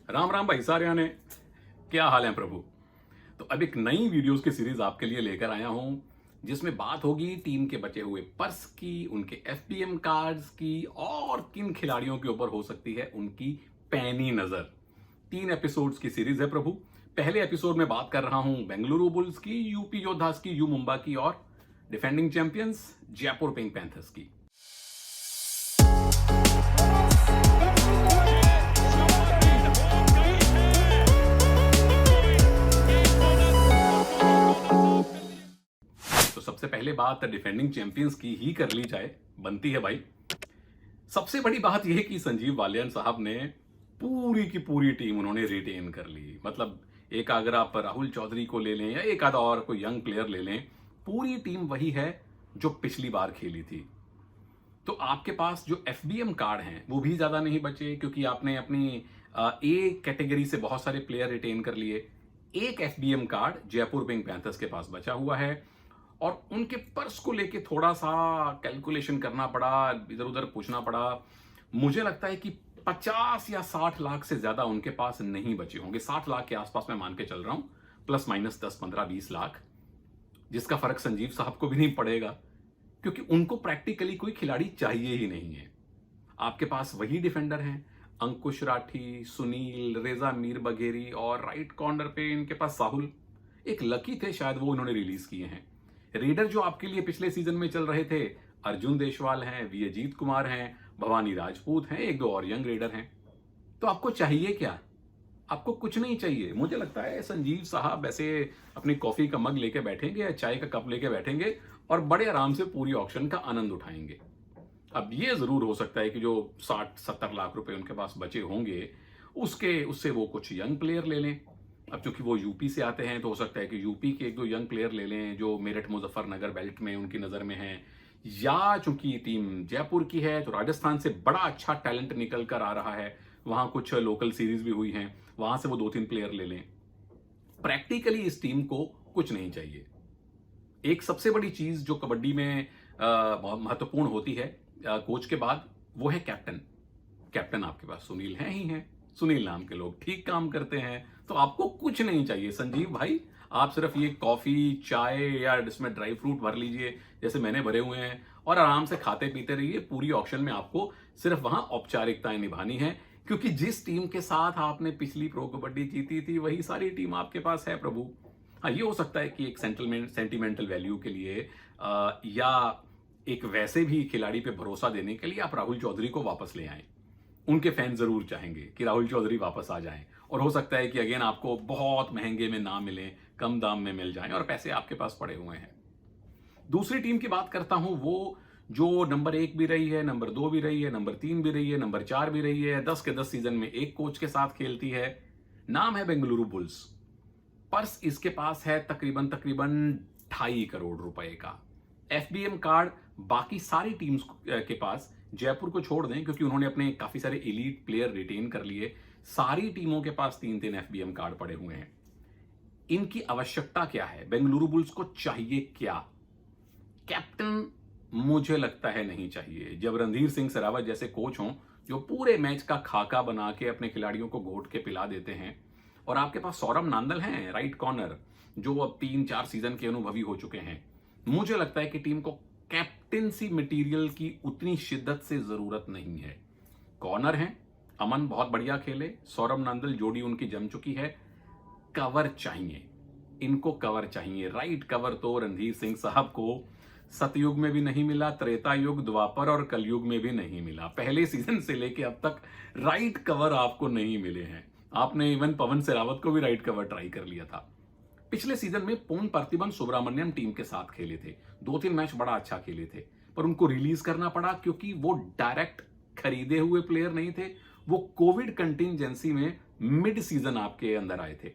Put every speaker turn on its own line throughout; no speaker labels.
राम राम भाई सारे ने क्या हाल है प्रभु। तो अब एक नई वीडियोस की सीरीज आपके लिए लेकर आया हूं जिसमें बात होगी टीम के बचे हुए पर्स की, उनके एफपीएम कार्ड्स की और किन खिलाड़ियों के ऊपर हो सकती है उनकी पैनी नजर। 3 एपिसोड्स की सीरीज है प्रभु। पहले एपिसोड में बात कर रहा हूं बेंगलुरु बुल्स की, यूपी योद्धास की, यू मुंबा की और defending champions Jaipur pink panthers की। तो सबसे पहले बात डिफेंडिंग चैंपियंस की ही कर ली जाए, बनती है भाई। सबसे बड़ी बात यह कि संजीव बालियान साहब ने पूरी की पूरी टीम उन्होंने रिटेन कर ली। मतलब एक अगर आप राहुल चौधरी को ले लें या एक आधा और कोई यंग प्लेयर ले लें, पूरी टीम वही है जो पिछली बार खेली थी। तो आपके पास जो एफबीएम कार्ड हैं वो भी ज्यादा नहीं बचे क्योंकि आपने अपनी ए कैटेगरी से बहुत सारे प्लेयर रिटेन कर लिए। एक FBM card Jaipur pink panthers के पास बचा हुआ है और उनके पर्स को लेके थोड़ा सा कैलकुलेशन करना पड़ा, इधर उधर पूछना पड़ा। मुझे लगता है कि 50 या 60 लाख से ज्यादा उनके पास नहीं बचे होंगे। 60 लाख के आसपास मैं मान के चल रहा हूं, प्लस माइनस 10, 15, 20 लाख, जिसका फर्क संजीव साहब को भी नहीं पड़ेगा क्योंकि उनको प्रैक्टिकली कोई खिलाड़ी चाहिए ही नहीं है। आपके पास वही डिफेंडर हैं, अंकुश राठी, सुनील, रेजा मीर बघेरी और राइट कॉर्नर पे इनके पास साहुल। एक लकी थे शायद, वो उन्होंने रिलीज किए हैं। रेडर जो आपके लिए पिछले सीजन में चल रहे थे, अर्जुन देशवाल हैं, वी अजीत कुमार हैं, भवानी राजपूत हैं, एक दो और यंग रेडर हैं। तो आपको चाहिए क्या? आपको कुछ नहीं चाहिए। मुझे लगता है संजीव साहब ऐसे अपनी कॉफी का मग लेके बैठेंगे या चाय का कप लेके बैठेंगे और बड़े आराम से पूरी ऑक्शन का आनंद उठाएंगे। अब ये जरूर हो सकता है कि जो 60-70 लाख रुपए उनके पास बचे होंगे उससे वो कुछ यंग प्लेयर ले लें। अब चूंकि वो यूपी से आते हैं तो हो सकता है कि यूपी के एक दो यंग प्लेयर ले लें जो मेरठ मुजफ्फरनगर बेल्ट में उनकी नजर में हैं, या चूंकि टीम जयपुर की है तो राजस्थान से बड़ा अच्छा टैलेंट निकल कर आ रहा है, वहां कुछ लोकल सीरीज भी हुई हैं, वहां से वो 2-3 प्लेयर ले लें। प्रैक्टिकली इस टीम को कुछ नहीं चाहिए। एक सबसे बड़ी चीज जो कबड्डी में बहुत महत्वपूर्ण होती है कोच के बाद, वो है कैप्टन। कैप्टन आपके पास सुनील हैं ही हैं। सुनील नाम के लोग ठीक काम करते हैं, तो आपको कुछ नहीं चाहिए संजीव भाई। आप सिर्फ ये कॉफी, चाय या इसमें ड्राई फ्रूट भर लीजिए जैसे मैंने भरे हुए हैं और आराम से खाते पीते रहिए। पूरी ऑक्शन में आपको सिर्फ वहां औपचारिकताएं निभानी है क्योंकि जिस टीम के साथ आपने पिछली प्रो कबड्डी जीती थी वही सारी टीम आपके पास है प्रभु। हाँ, ये हो सकता है कि एक सेंटिमेंटल वैल्यू के लिए या एक वैसे भी खिलाड़ी पे भरोसा देने के लिए आप राहुल चौधरी को वापस ले आए। उनके फैन जरूर चाहेंगे कि राहुल चौधरी वापस आ जाएं और हो सकता है कि अगेन आपको बहुत महंगे में ना मिले, कम दाम में मिल जाएं और पैसे आपके पास पड़े हुए हैं। दूसरी टीम की बात करता हूं, वो जो नंबर 1 भी रही है, नंबर 2 भी रही है, नंबर 3 भी रही है, नंबर 4 भी रही है, 10 के 10 सीजन में एक कोच के साथ खेलती है। नाम है बेंगलुरु बुल्स। पर्स इसके पास है तकरीबन 2.5 करोड़ रुपए का। एफबीएम कार्ड बाकी सारी टीम्स के पास, जयपुर को छोड़ दें क्योंकि उन्होंने अपने काफी सारे एलीट प्लेयर रिटेन कर लिए, सारी टीमों के पास 3-3 एफबीएम कार्ड पड़े हुए हैं। इनकी आवश्यकता क्या है? बेंगलुरु बुल्स को चाहिए क्या? कैप्टन मुझे लगता है नहीं चाहिए। जब रणधीर सिंह सरावत जैसे कोच हों जो पूरे मैच का खाका बना के अपने खिलाड़ियों को घोट के पिला देते हैं, और आपके पास सौरभ नांदल हैं राइट कॉर्नर जो अब 3-4 सीजन के अनुभवी हो चुके हैं, मुझे लगता है कि टीम को कैप्टेंसी मटेरियल की उतनी शिद्दत से जरूरत नहीं है। कॉर्नर हैं, अमन बहुत बढ़िया खेले, सौरभ नांदल जोड़ी उनकी जम चुकी है। कवर चाहिए, इनको कवर चाहिए। राइट कवर तो रणधीर सिंह साहब को सतयुग में भी नहीं मिला, त्रेता युग, द्वापर और कलयुग में भी नहीं मिला। पहले सीजन से लेके अब तक राइट कवर आपको नहीं मिले हैं। आपने इवन पवन सेरावत को भी राइट कवर ट्राई कर लिया था। पिछले सीजन में पूर्ण प्रतिबंध सुब्रमण्यम टीम के साथ खेले थे, 2-3 मैच बड़ा अच्छा खेले थे, पर उनको रिलीज करना पड़ा क्योंकि वो डायरेक्ट खरीदे हुए प्लेयर नहीं थे। वो कोविड कंटिंजेंसी में मिड सीजन आपके अंदर आए थे,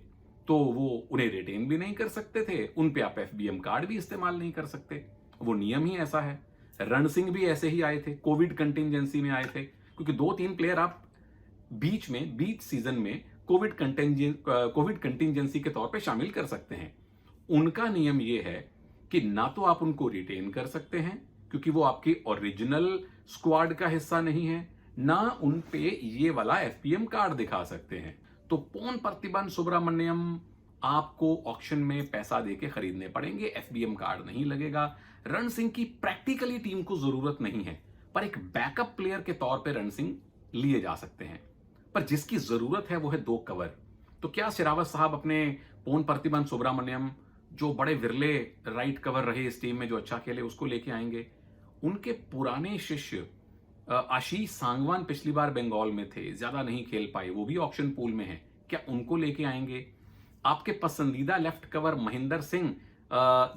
तो वो उन्हें रिटेन भी नहीं कर सकते थे, उन पे आप एफबीएम कार्ड भी इस्तेमाल नहीं कर सकते, वो नियम ही ऐसा है। रण सिंह भी ऐसे ही आए थे, कोविड कंटिंजेंसी में आए थे, क्योंकि 2-3 प्लेयर आप बीच सीजन में कोविड कंटिंजेंसी के तौर पे शामिल कर सकते हैं। उनका नियम यह है कि ना तो आप उनको रिटेन कर सकते हैं क्योंकि वो आपकी ओरिजिनल स्क्वाड का हिस्सा नहीं है, ना उन पे ये वाला एफपीएम कार्ड दिखा सकते हैं। तो पोन पार्थिबन सुब्रमण्यम आपको ऑक्शन में पैसा देके खरीदने पड़ेंगे, एफबीएम कार्ड नहीं लगेगा। रण सिंह की प्रैक्टिकली टीम को जरूरत नहीं है, पर एक बैकअप प्लेयर के तौर पे रण सिंह लिए जा सकते हैं। पर जिसकी जरूरत है वो है 2 कवर। तो क्या शेरावत साहब अपने पोन पार्थिबन सुब्रमण्यम, जो बड़े विरले राइट कवर रहे इस टीम में, जो अच्छा खेले, उसको लेके आएंगे? उनके पुराने शिष्य आशीष सांगवान पिछली बार बंगाल में थे, ज्यादा नहीं खेल पाए, वो भी ऑक्शन पूल में है, क्या उनको लेके आएंगे? आपके पसंदीदा लेफ्ट कवर महेंद्र सिंह,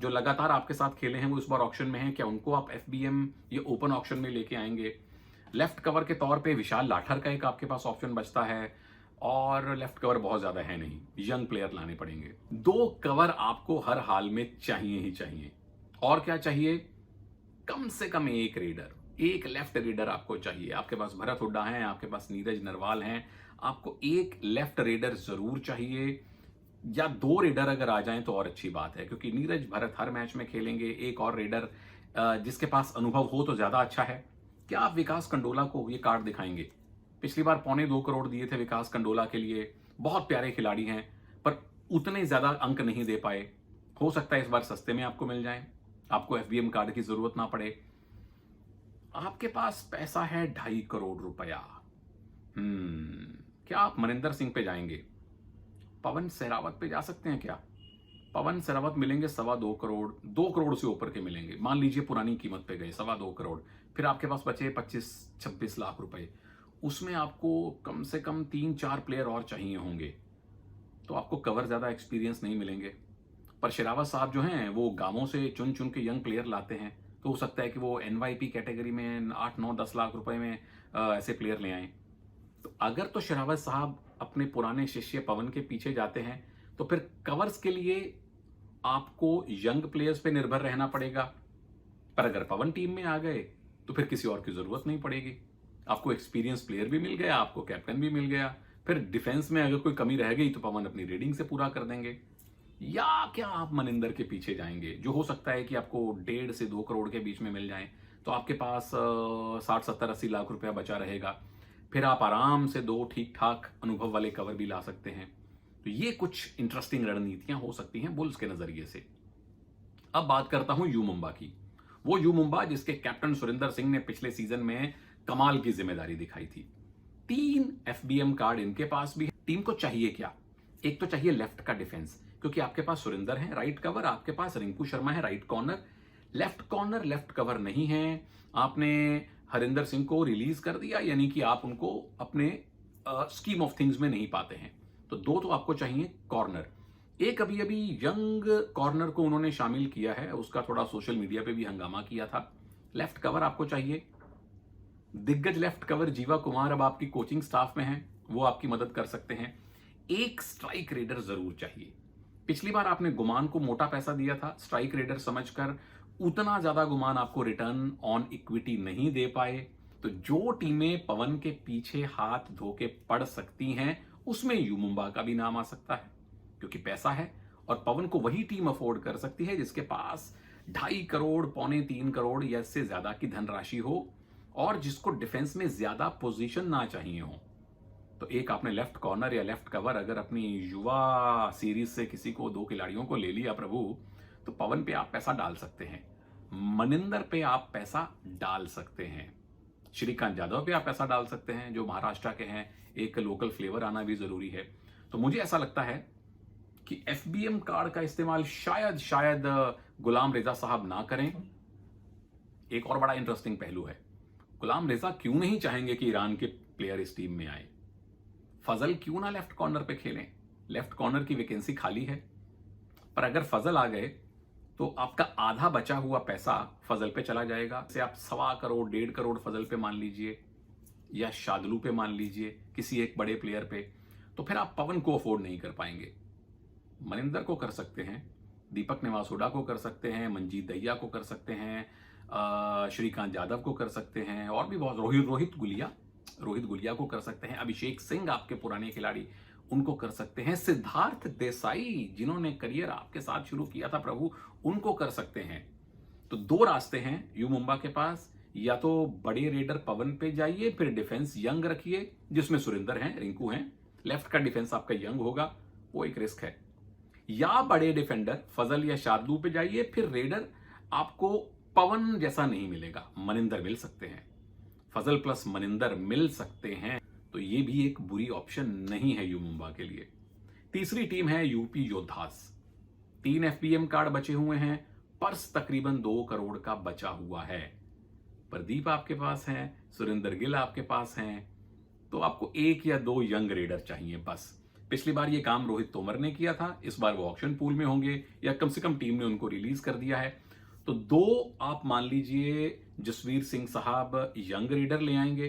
जो लगातार आपके साथ खेले हैं, वो इस बार ऑक्शन में हैं, क्या उनको आप एफबीएम या ओपन ऑक्शन में लेके आएंगे? लेफ्ट कवर के तौर पे विशाल लाठर का एक आपके पास ऑप्शन बचता है, और लेफ्ट कवर बहुत ज्यादा है नहीं, यंग प्लेयर लाने पड़ेंगे। 2 कवर आपको हर हाल में चाहिए ही चाहिए। और क्या चाहिए? कम से कम एक रेडर, एक लेफ्ट रेडर आपको चाहिए। आपके पास भरत हुड्डा हैं, आपके पास नीरज नरवाल हैं, आपको एक लेफ्ट रेडर जरूर चाहिए, या 2 रेडर अगर आ जाएं तो और अच्छी बात है, क्योंकि नीरज भरत हर मैच में खेलेंगे। एक और रेडर जिसके पास अनुभव हो तो ज्यादा अच्छा है। क्या आप विकास कंडोला को ये कार्ड दिखाएंगे? पिछली बार 2.25 करोड़ दिए थे विकास कंडोला के लिए, बहुत प्यारे खिलाड़ी हैं, पर उतने ज्यादा अंक नहीं दे पाए। हो सकता है इस बार सस्ते में आपको मिल जाए, आपको एफबीएम कार्ड की जरूरत ना पड़े। आपके पास पैसा है 2.5 करोड़ रुपया। क्या आप मनिंदर सिंह पे जाएंगे? पवन सहरावत पे जा सकते हैं क्या? पवन सहरावत मिलेंगे 2.25 करोड़, 2 करोड़ से ऊपर के मिलेंगे। मान लीजिए पुरानी कीमत पे गए 2.25 करोड़, फिर आपके पास बचे 25-26 लाख रुपए। उसमें आपको कम से कम 3-4 प्लेयर और चाहिए होंगे, तो आपको कवर ज्यादा एक्सपीरियंस नहीं मिलेंगे। पर शेरावत साहब जो हैं वो गांवों से चुन चुन के यंग प्लेयर लाते हैं, तो हो सकता है कि वो एनवाईपी कैटेगरी में 8-9-10 लाख रुपए में ऐसे प्लेयर ले आए। तो अगर तो शेरावत साहब अपने पुराने शिष्य पवन के पीछे जाते हैं, तो फिर कवर्स के लिए आपको यंग प्लेयर्स पे निर्भर रहना पड़ेगा। पर अगर पवन टीम में आ गए तो फिर किसी और की जरूरत नहीं पड़ेगी, आपको एक्सपीरियंस प्लेयर भी मिल गया, आपको कैप्टन भी मिल गया। फिर डिफेंस में अगर कोई कमी रह गई तो पवन अपनी रेडिंग से पूरा कर देंगे। या क्या आप मनिंदर के पीछे जाएंगे, जो हो सकता है कि आपको 1.5 से 2 करोड़ के बीच में मिल जाए, तो आपके पास 60-70-80 लाख रुपया बचा रहेगा। फिर आप आराम से 2 ठीक ठाक अनुभव वाले कवर भी ला सकते हैं। तो ये कुछ इंटरेस्टिंग रणनीतियां हो सकती हैं बुल्स के नजरिए से। अब बात करता हूं यू मुंबा की। वो यू मुंबा जिसके कैप्टन सुरिंदर सिंह ने पिछले सीजन में कमाल की जिम्मेदारी दिखाई थी। 3 एफबीएम कार्ड इनके पास भी है। टीम को चाहिए क्या? एक तो चाहिए लेफ्ट का डिफेंस, क्योंकि आपके पास सुरिंदर है राइट कवर, आपके पास रिंकू शर्मा है right corner. Left corner left cover नहीं है, आपने हरिंदर सिंह को रिलीज कर दिया, यानी कि आप उनको अपने स्कीम ऑफ थिंग्स में नहीं पाते हैं। तो 2 तो आपको चाहिए कॉर्नर। एक अभी अभी यंग कॉर्नर को उन्होंने शामिल किया है, उसका थोड़ा सोशल मीडिया पे भी हंगामा किया था। लेफ्ट कवर आपको चाहिए। दिग्गज लेफ्ट कवर जीवा कुमार अब आपकी कोचिंग स्टाफ में हैं, वो आपकी मदद कर सकते हैं। एक स्ट्राइक रेडर जरूर चाहिए। पिछली बार आपने गुमान को मोटा पैसा दिया था स्ट्राइक रेडर समझकर, उतना ज्यादा गुमान आपको रिटर्न ऑन इक्विटी नहीं दे पाए। तो जो टीमें पवन के पीछे हाथ धो के पड़ सकती हैं, उसमें यू मुंबा का भी नाम आ सकता है, क्योंकि पैसा है और पवन को वही टीम अफोर्ड कर सकती है जिसके पास 2.5 करोड़, 2.25-3 करोड़ या इससे ज्यादा की धनराशि हो, और जिसको डिफेंस में ज्यादा पोजीशन ना चाहिए हो। तो एक आपने लेफ्ट कॉर्नर या लेफ्ट कवर अगर अपनी युवा सीरीज से किसी को 2 खिलाड़ियों को ले लिया प्रभु, तो पवन पे आप पैसा डाल सकते हैं, मनिंदर पे आप पैसा डाल सकते हैं, श्रीकांत यादव पे आप पैसा डाल सकते हैं जो महाराष्ट्र के हैं। एक लोकल फ्लेवर आना भी जरूरी है। तो मुझे ऐसा लगता है कि एफबीएम कार्ड का इस्तेमाल शायद गुलाम रेजा साहब ना करें। एक और बड़ा इंटरेस्टिंग पहलू है, गुलाम रेजा क्यों नहीं चाहेंगे कि ईरान के प्लेयर इस टीम में आए? फजल क्यों ना लेफ्ट कॉर्नर पे खेलें? लेफ्ट कॉर्नर की वैकेंसी खाली है। पर अगर फजल आ गए तो आपका आधा बचा हुआ पैसा फजल पे चला जाएगा। से आप 1.25 करोड़ 1.5 करोड़ फजल पे मान लीजिए, या शादलू पे मान लीजिए, किसी एक बड़े प्लेयर पे, तो फिर आप पवन को अफोर्ड नहीं कर पाएंगे। मनिंदर को कर सकते हैं, दीपक नेवासोडा को कर सकते हैं, मंजीत दहिया को कर सकते हैं, श्रीकांत यादव को कर सकते हैं, और भी बहुत, रोहित गुलिया को कर सकते हैं, अभिषेक सिंह आपके पुराने खिलाड़ी, उनको कर सकते हैं, सिद्धार्थ देसाई जिन्होंने करियर आपके साथ शुरू किया था प्रभु, उनको कर सकते हैं। तो 2 रास्ते हैं यू मुंबा के पास, या तो बड़े रेडर पवन पे जाइए, फिर डिफेंस यंग रखिए जिसमें सुरिंदर हैं, रिंकू हैं, लेफ्ट का डिफेंस आपका यंग होगा, वो एक रिस्क है। या बड़े डिफेंडर फजल या शार्दुल पे जाइए, फिर रेडर आपको पवन जैसा नहीं मिलेगा, मनिंदर मिल सकते हैं, फजल प्लस मनिंदर मिल सकते हैं, तो ये भी एक बुरी ऑप्शन नहीं है यू मुंबा के लिए। तीसरी टीम है यूपी योद्धास। 3 एफपीएम कार्ड बचे हुए हैं, पर्स तकरीबन 2 करोड़ का बचा हुआ है। प्रदीप आपके पास हैं, सुरेंद्र गिल आपके पास हैं, तो आपको 1 या 2 यंग रेडर चाहिए बस। पिछली बार ये काम रोहित तोमर ने किया था, इस बार वो ऑक्शन पूल में होंगे या कम से कम टीम ने उनको रिलीज कर दिया है। तो 2 आप मान लीजिए जसवीर सिंह साहब यंग रेडर ले आएंगे,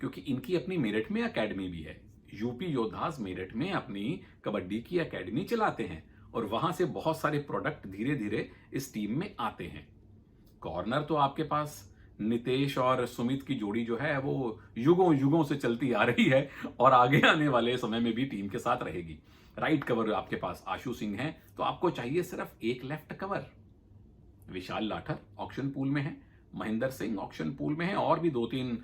क्योंकि इनकी अपनी मेरठ में एकेडमी भी है। यूपी योद्धास मेरठ में अपनी कबड्डी की एकेडमी चलाते हैं और वहां से बहुत सारे प्रोडक्ट धीरे धीरे इस टीम में आते हैं। कॉर्नर तो आपके पास नितेश और सुमित की जोड़ी जो है वो युगों युगों से चलती आ रही है और आगे आने वाले समय में भी टीम के साथ रहेगी। राइट कवर आपके पास आशु सिंह है, तो आपको चाहिए सिर्फ एक लेफ्ट कवर। विशाल लाठर ऑक्शन पूल में है, महेंद्र सिंह ऑक्शन पूल में है, और भी 2-3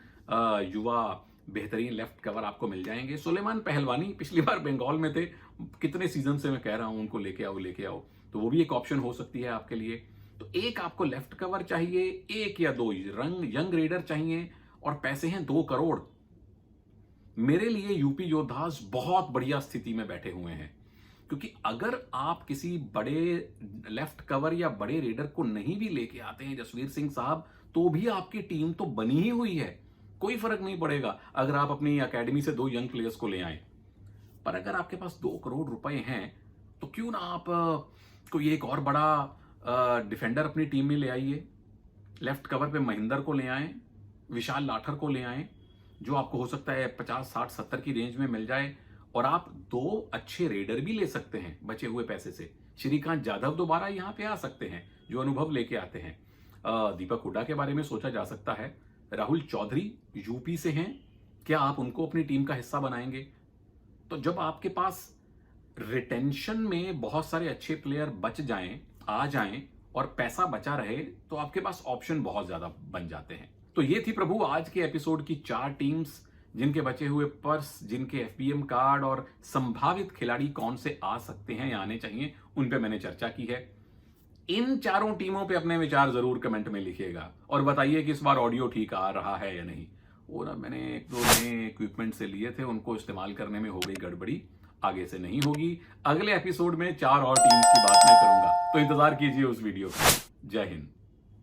युवा बेहतरीन लेफ्ट कवर आपको मिल जाएंगे। सुलेमान पहलवानी पिछली बार बंगाल में थे, कितने सीजन से मैं कह रहा हूं उनको लेके आओ, तो वो भी एक ऑप्शन हो सकती है आपके लिए। तो एक आपको लेफ्ट कवर चाहिए, 1 या 2 यंग रेडर चाहिए, और पैसे हैं 2 करोड़। मेरे लिए यूपी योद्धास बहुत बढ़िया स्थिति में बैठे हुए हैं, क्योंकि अगर आप किसी बड़े लेफ्ट कवर या बड़े रेडर को नहीं भी लेके आते हैं जसवीर सिंह साहब, तो भी आपकी टीम तो बनी ही हुई है, कोई फर्क नहीं पड़ेगा अगर आप अपनी एकेडमी से 2 यंग प्लेयर्स को ले आए। पर अगर आपके पास 2 करोड़ रुपए हैं, तो क्यों ना आप कोई एक और बड़ा डिफेंडर अपनी टीम में ले आइए। लेफ्ट कवर पे महेंद्र को ले आए, विशाल लाठर को ले आए, जो आपको हो सकता है 50, 60, 70 की रेंज में मिल जाए, और आप 2 अच्छे रेडर भी ले सकते हैं बचे हुए पैसे से। श्रीकांत जाधव दोबारा यहां पे आ सकते हैं, जो अनुभव लेके आते हैं। दीपक हुड्डा के बारे में सोचा जा सकता है। राहुल चौधरी यूपी से हैं, क्या आप उनको अपनी टीम का हिस्सा बनाएंगे? तो जब आपके पास रिटेंशन में बहुत सारे अच्छे प्लेयर आ जाएं और पैसा बचा रहे, तो आपके पास ऑप्शन बहुत ज्यादा बन जाते हैं। तो ये थी प्रभु आज के एपिसोड की 4 टीम्स, जिनके बचे हुए पर्स, जिनके एफपीएम कार्ड और संभावित खिलाड़ी कौन से आ सकते हैं या आने चाहिए, उन पे मैंने चर्चा की है। इन 4 टीमों पे अपने विचार जरूर कमेंट में लिखिएगा और बताइए कि इस बार ऑडियो ठीक आ रहा है या नहीं। वो ना मैंने 1-2 नए इक्विपमेंट से लिए थे, उनको इस्तेमाल करने में हो गई गड़बड़ी, आगे से नहीं होगी। अगले एपिसोड में 4 और टीम्स की बात मैं करूंगा, तो इंतजार कीजिए उस वीडियो का। जय हिंद।